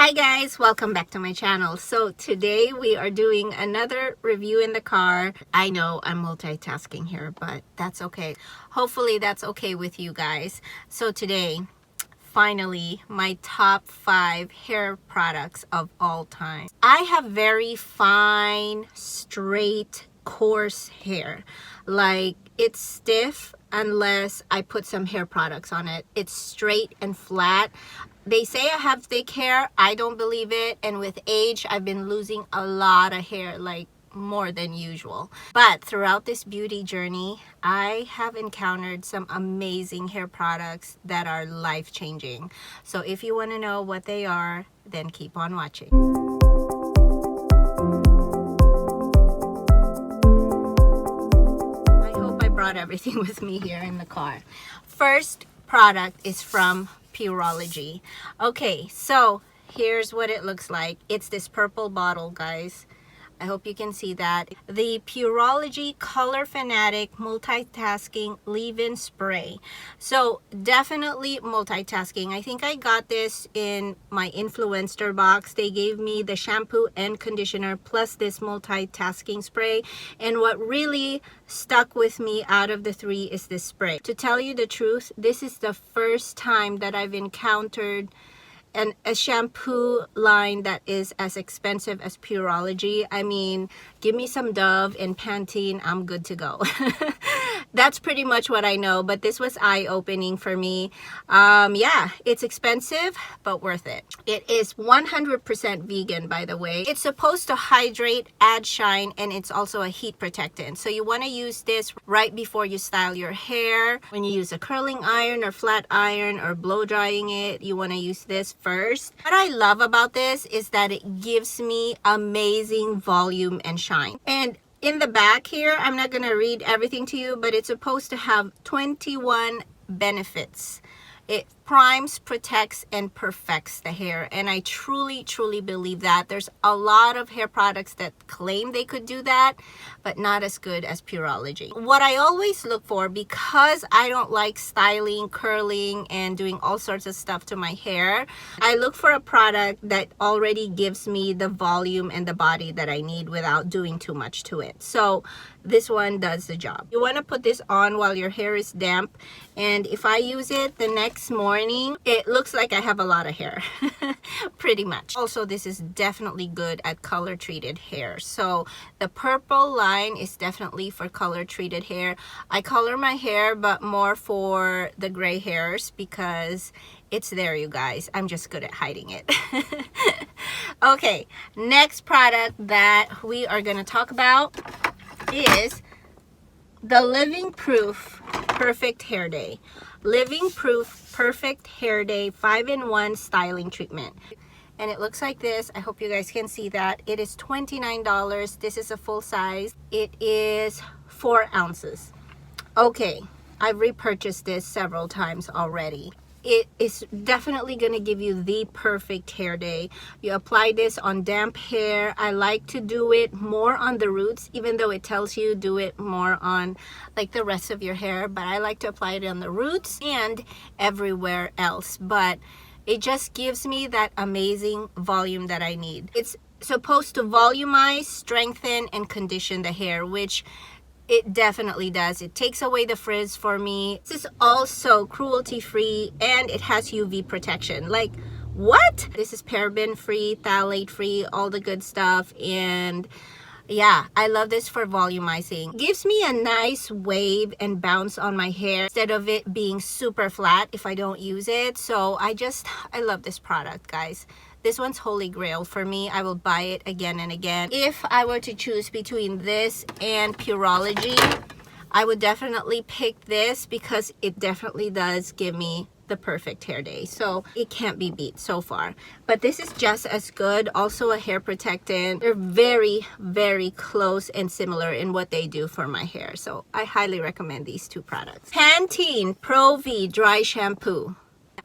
Hi guys, welcome back to my channel. So today we are doing another review in the car. I know I'm multitasking here, but that's okay. Hopefully that's okay with you guys. So today, finally, my top 5 hair products of all time. I have very fine, straight, coarse hair. Like, it's stiff unless I put some hair products on it. It's straight and flat. They say I have thick hair. I don't believe it. And with age, I've been losing a lot of hair, like more than usual. But throughout this beauty journey, I have encountered some amazing hair products that are life-changing. So if you want to know what they are, then keep on watching. I hope I brought everything with me here in the car. First product is from Purology. Okay, so here's what it looks like. It's this purple bottle, guys. I hope you can see that. The Purology Color Fanatic Multitasking Leave-In Spray. So definitely multitasking. I think I got this in my influencer box. They gave me the shampoo and conditioner plus this multitasking spray. And what really stuck with me out of the 3 is this spray. To tell you the truth, this is the first time that I've encountered a shampoo line that is as expensive as Purology. I mean, give me some Dove and Pantene, I'm good to go. That's pretty much what I know, but this was eye-opening for me. Yeah, it's expensive, but worth it. It is 100% vegan, by the way. It's supposed to hydrate, add shine, and it's also a heat protectant. So you want to use this right before you style your hair. When you use a curling iron or flat iron or blow drying it, you want to use this first. What I love about this is that it gives me amazing volume and shine. And in the back here, I'm not going to read everything to you, but it's supposed to have 21 benefits. It primes, protects, and perfects the hair. And I truly, truly believe that. There's a lot of hair products that claim they could do that, but not as good as Purology. What I always look for, because I don't like styling, curling, and doing all sorts of stuff to my hair, I look for a product that already gives me the volume and the body that I need without doing too much to it. So this one does the job. You want to put this on while your hair is damp, and if I use it the next morning, it looks like I have a lot of hair. Pretty much. Also, this is definitely good at color treated hair. So the purple line is definitely for color treated hair. I color my hair, but more for the gray hairs because it's there, you guys. I'm just good at hiding it. Okay, next product that we are going to talk about is the Living Proof Perfect Hair Day. Living Proof Perfect Hair Day 5-in-1 styling treatment. And it looks like this. I hope you guys can see that. It is $29. This is a full size. It is 4 ounces. Okay, I've repurchased this several times already. It is definitely going to give you the perfect hair day. You apply this on damp hair. I like to do it more on the roots, even though it tells you do it more on like the rest of your hair, but I like to apply it on the roots and everywhere else. But it just gives me that amazing volume that I need. It's supposed to volumize, strengthen, and condition the hair, which it definitely does. It takes away the frizz for me. This is also cruelty-free and it has UV protection. Like, what? This is paraben-free, phthalate-free, all the good stuff. And yeah, I love this for volumizing. Gives me a nice wave and bounce on my hair instead of it being super flat if I don't use it. So I love this product, guys. This one's holy grail for me. I will buy it again and again. If I were to choose between this and Purology, I would definitely pick this because it definitely does give me the perfect hair day. So it can't be beat so far. But this is just as good. Also a hair protectant. They're very, very close and similar in what they do for my hair. So I highly recommend these 2 products. Pantene Pro V Dry Shampoo.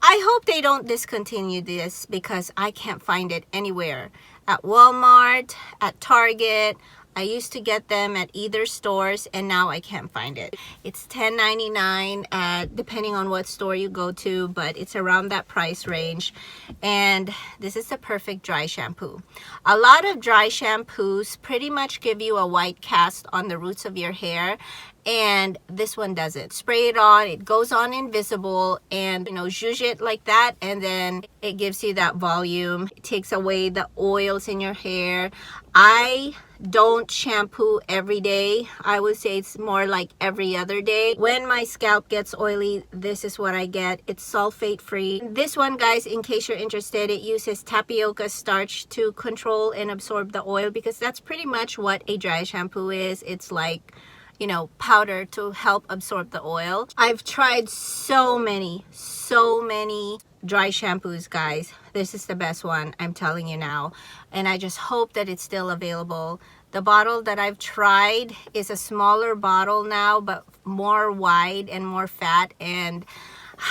I hope they don't discontinue this because I can't find it anywhere. At Walmart, at Target, I used to get them at either stores, and now I can't find it. It's $10.99 at, depending on what store you go to, but it's around that price range. And this is the perfect dry shampoo. A lot of dry shampoos pretty much give you a white cast on the roots of your hair, and this one doesn't. Spray it on, it goes on invisible, and zhuzh it like that, and then it gives you that volume. It takes away the oils in your hair. I don't shampoo every day. I would say it's more like every other day. When my scalp gets oily, this is what I get. It's sulfate free. This one, guys, in case you're interested, it uses tapioca starch to control and absorb the oil, because that's pretty much what a dry shampoo is. It's like, powder to help absorb the oil. I've tried so many dry shampoos, guys. This is the best one, I'm telling you now. And I just hope that it's still available. The bottle that I've tried is a smaller bottle now, but more wide and more fat, and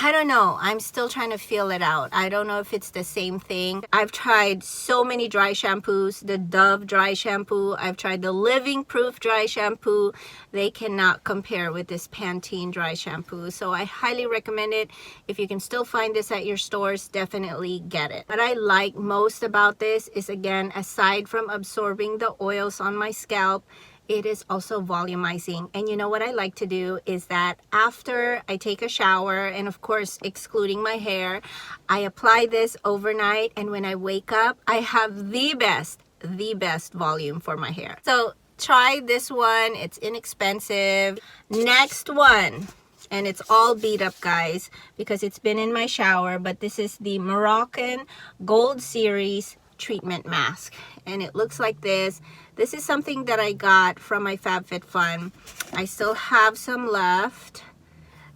I don't know. I'm still trying to feel it out. I don't know if it's the same thing. I've tried so many dry shampoos. The Dove dry shampoo. I've tried the Living Proof dry shampoo. They cannot compare with this Pantene dry shampoo. So I highly recommend it. If you can still find this at your stores, definitely get it. What I like most about this is, again, aside from absorbing the oils on my scalp, it is also volumizing. And you know what I like to do is that after I take a shower, and of course excluding my hair, I apply this overnight, and when I wake up, I have the best volume for my hair. So try this one. It's inexpensive. Next one, and it's all beat up, guys, because it's been in my shower, but this is the Moroccan Gold series treatment mask, and it looks like this. This is something that I got from my Fabfitfun. I still have some left,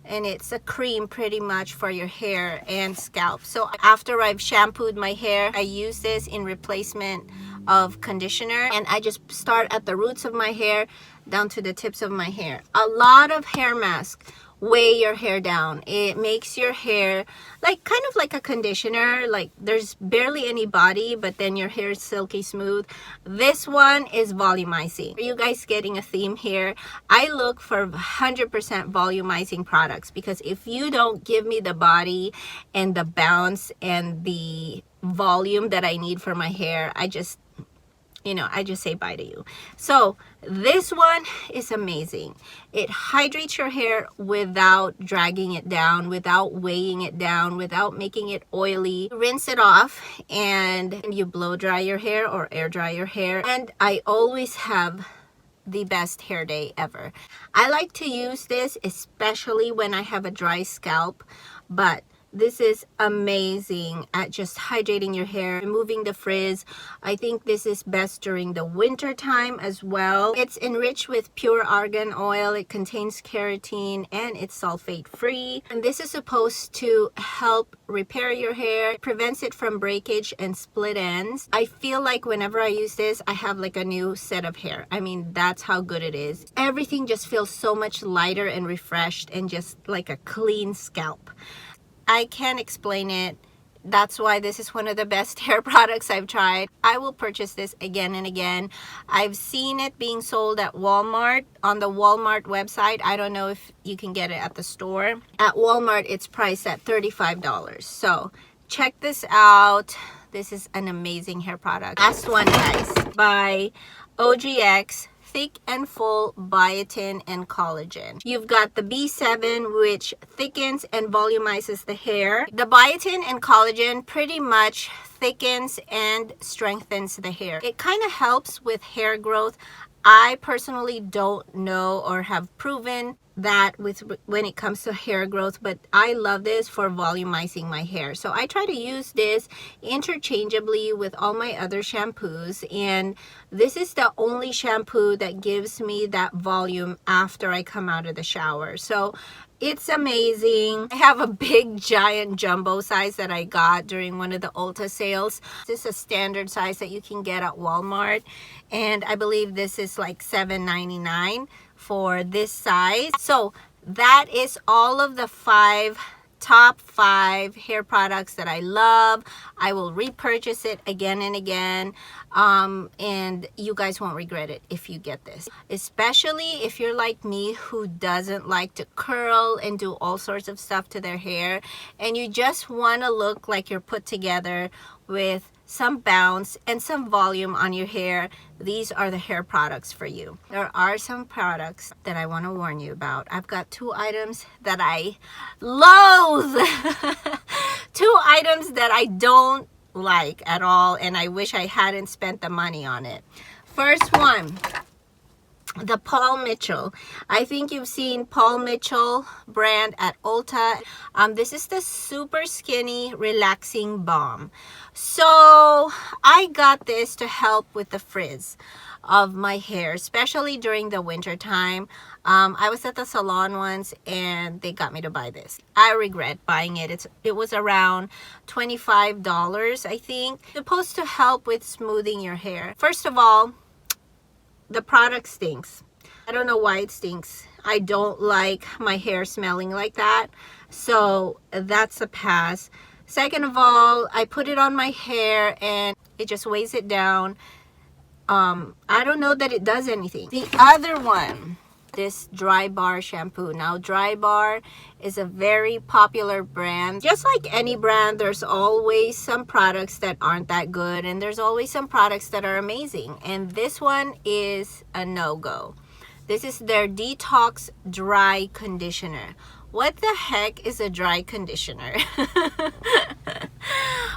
and it's a cream pretty much for your hair and scalp. So after I've shampooed my hair, I use this in replacement of conditioner, and I just start at the roots of my hair down to the tips of my hair. A lot of hair masks weigh your hair down. It makes your hair like kind of like a conditioner, like there's barely any body, but then your hair is silky smooth. This one is volumizing. Are you guys getting a theme here? I look for 100% volumizing products, because if you don't give me the body and the bounce and the volume that I need for my hair, I just say bye to you. So this one is amazing. It hydrates your hair without dragging it down, without weighing it down, without making it oily. Rinse it off, and you blow dry your hair or air dry your hair. And I always have the best hair day ever. I like to use this especially when I have a dry scalp, but this is amazing at just hydrating your hair, removing the frizz. I think this is best during the winter time as well. It's enriched with pure argan oil. It contains keratin, and it's sulfate free. And this is supposed to help repair your hair. It prevents it from breakage and split ends. I feel like whenever I use this, I have like a new set of hair. I mean, that's how good it is. Everything just feels so much lighter and refreshed, and just like a clean scalp. I can't explain it. That's why this is one of the best hair products I've tried. I will purchase this again and again. I've seen it being sold at Walmart, on the Walmart website. I don't know if you can get it at the store. At Walmart, it's priced at $35. So check this out. This is an amazing hair product. Last one, guys, by OGX Thick and Full Biotin and Collagen. You've got the B7, which thickens and volumizes the hair. The biotin and collagen pretty much thickens and strengthens the hair. It kind of helps with hair growth. I personally don't know or have proven that when it comes to hair growth, but I love this for volumizing my hair. So I try to use this interchangeably with all my other shampoos, and this is the only shampoo that gives me that volume after I come out of the shower. So it's amazing. I have a big giant jumbo size that I got during one of the Ulta sales. This is a standard size that you can get at Walmart, and I believe this is like $7.99 for this size. So that is all of the 5 top 5 hair products that I love. I will repurchase it again and again, and you guys won't regret it if you get this, especially if you're like me who doesn't like to curl and do all sorts of stuff to their hair, and you just want to look like you're put together with some bounce and some volume on your hair. These are the hair products for you. There are some products that I want to warn you about. I've got 2 items that I loathe. 2 items that I don't like at all, and I wish I hadn't spent the money on it. First one, the Paul Mitchell. I think you've seen Paul Mitchell brand at Ulta. This is the super skinny relaxing balm. So I got this to help with the frizz of my hair, especially during the winter time. I was at the salon once and they got me to buy this. I regret buying it. It was around $25, I think. It's supposed to help with smoothing your hair. First of all, the product stinks. I don't know why it stinks. I don't like my hair smelling like that, so that's a pass. Second of all, I put it on my hair and it just weighs it down. I don't know that it does anything. The other one, this Dry Bar shampoo. Now, Dry Bar is a very popular brand. Just like any brand, there's always some products that aren't that good, and there's always some products that are amazing. And this one is a no-go. This is their Detox Dry Conditioner. What the heck is a dry conditioner?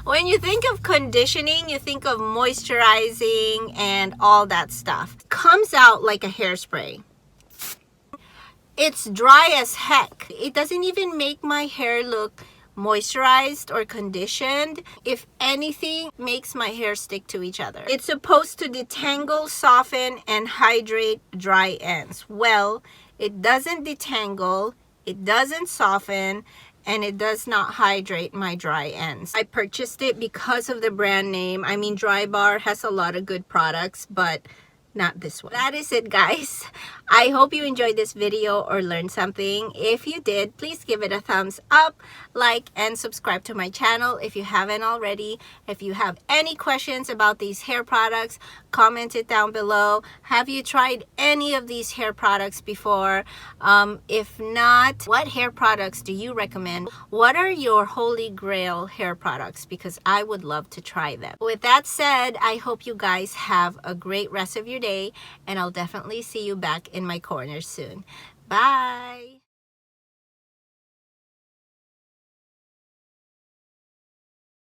When you think of conditioning, you think of moisturizing and all that stuff. It comes out like a hairspray. It's dry as heck. It doesn't even make my hair look moisturized or conditioned. If anything, makes my hair stick to each other. It's supposed to detangle, soften, and hydrate dry ends. Well, it doesn't detangle, it doesn't soften, and it does not hydrate my dry ends. I purchased it because of the brand name. I mean, Dry Bar has a lot of good products, but not this one. That is it, guys. I hope you enjoyed this video or learned something. If you did, please give it a thumbs up, like, and subscribe to my channel if you haven't already. If you have any questions about these hair products, comment it down below. Have you tried any of these hair products before? If not, what hair products do you recommend? What are your holy grail hair products? Because I would love to try them. With that said, I hope you guys have a great rest of your day, and I'll definitely see you back in my corner soon. Bye.